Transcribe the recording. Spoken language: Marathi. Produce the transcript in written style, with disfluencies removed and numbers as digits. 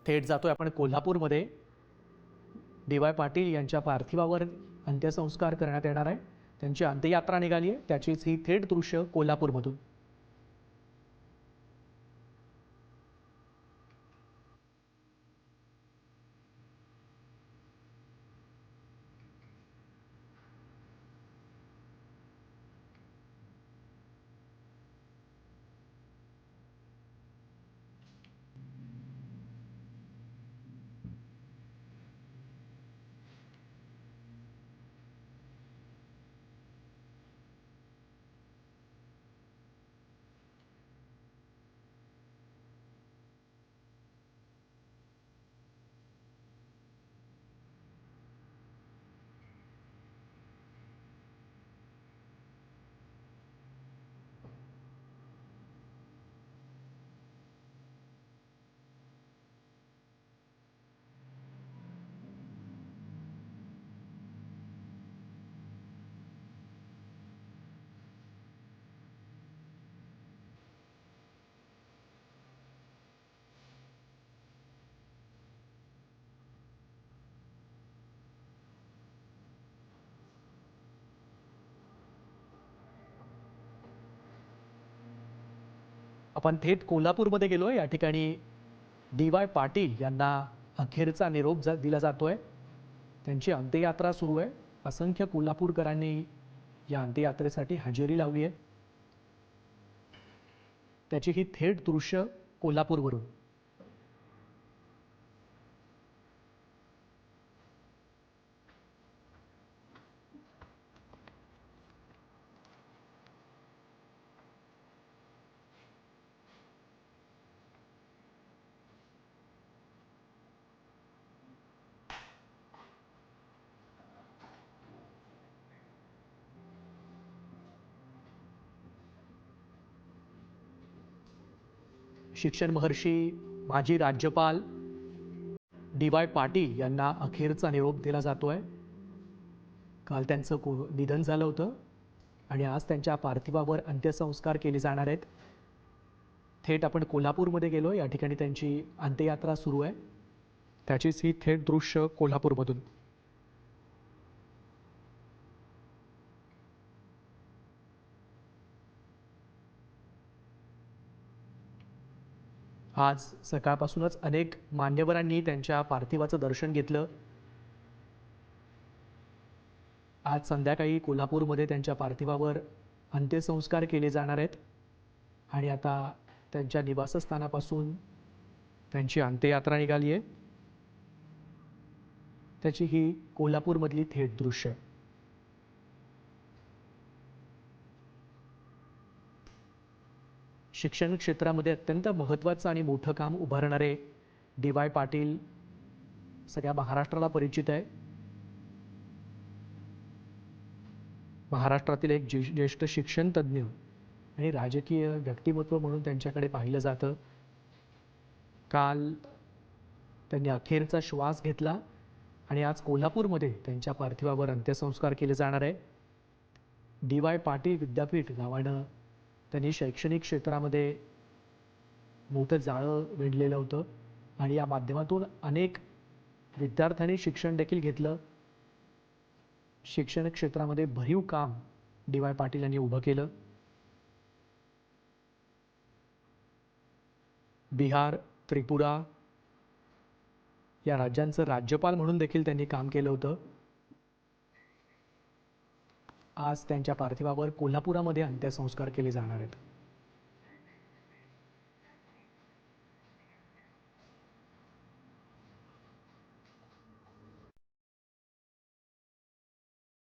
थेट जातोय आपण कोल्हापूरमध्ये. डी वाय पाटील यांच्या पार्थिवावर अंत्यसंस्कार करण्यात येणार आहे. त्यांची अंत्ययात्रा निघाली आहे, त्याचीच ही थेट दृश्य कोल्हापूरमधून. आपण थेट कोल्हापूरमध्ये गेलोय. या ठिकाणी डी वाय पाटील यांना अखेरचा निरोप दिला जातोय. त्यांची अंत्ययात्रा सुरू आहे. असंख्य कोल्हापूरकरांनी या अंत्ययात्रेसाठी हजेरी लावली आहे. त्याची ही थेट दृश्य कोल्हापूरवरून. शिक्षण महर्षी माजी राज्यपाल डी वाय पाटील यांना अखेरचा निरोप दिला जातोय. काल त्यांचं निधन झालं होतं आणि आज त्यांच्या पार्थिवावर अंत्यसंस्कार केले जाणार आहेत. थेट आपण कोल्हापूरमध्ये गेलो. या ठिकाणी त्यांची अंत्ययात्रा सुरू आहे. त्याचीच ही थेट दृश्य कोल्हापूरमधून. आज सकाळपासूनच अनेक मान्यवरांनी त्यांच्या पार्थिवाचं दर्शन घेतलं. आज संध्याकाळी कोल्हापूरमध्ये त्यांच्या पार्थिवावर अंत्यसंस्कार केले जाणार आहेत आणि आता त्यांच्या निवासस्थानापासून त्यांची अंत्ययात्रा निघाली आहे. त्याची ही कोल्हापूरमधली थेट दृश्य. शिक्षण क्षेत्रामध्ये अत्यंत महत्त्वाचं आणि मोठं काम उभारणारे डी वाय पाटील सगळ्या महाराष्ट्राला परिचित आहे. महाराष्ट्रातील एक ज्येष्ठ शिक्षण तज्ज्ञ आणि राजकीय व्यक्तिमत्व म्हणून त्यांच्याकडे पाहिलं जातं. काल त्यांनी अखेरचा श्वास घेतला आणि आज कोल्हापूरमध्ये त्यांच्या पार्थिवावर अंत्यसंस्कार केले जाणार आहे. डी वाय पाटील विद्यापीठ नावानं त्यांनी शैक्षणिक क्षेत्रामध्ये मोठं जाळं विणलेलं होतं आणि या माध्यमातून अनेक विद्यार्थ्यांनी शिक्षण देखील घेतलं. शिक्षण क्षेत्रामध्ये भरीव काम डी वाय पाटील यांनी उभं केलं. बिहार, त्रिपुरा या राज्यांचं राज्यपाल म्हणून देखील त्यांनी काम केलं होतं. आज त्यांच्या पार्थिवावर कोल्हापुरामध्ये अंत्यसंस्कार केले जाणार आहेत.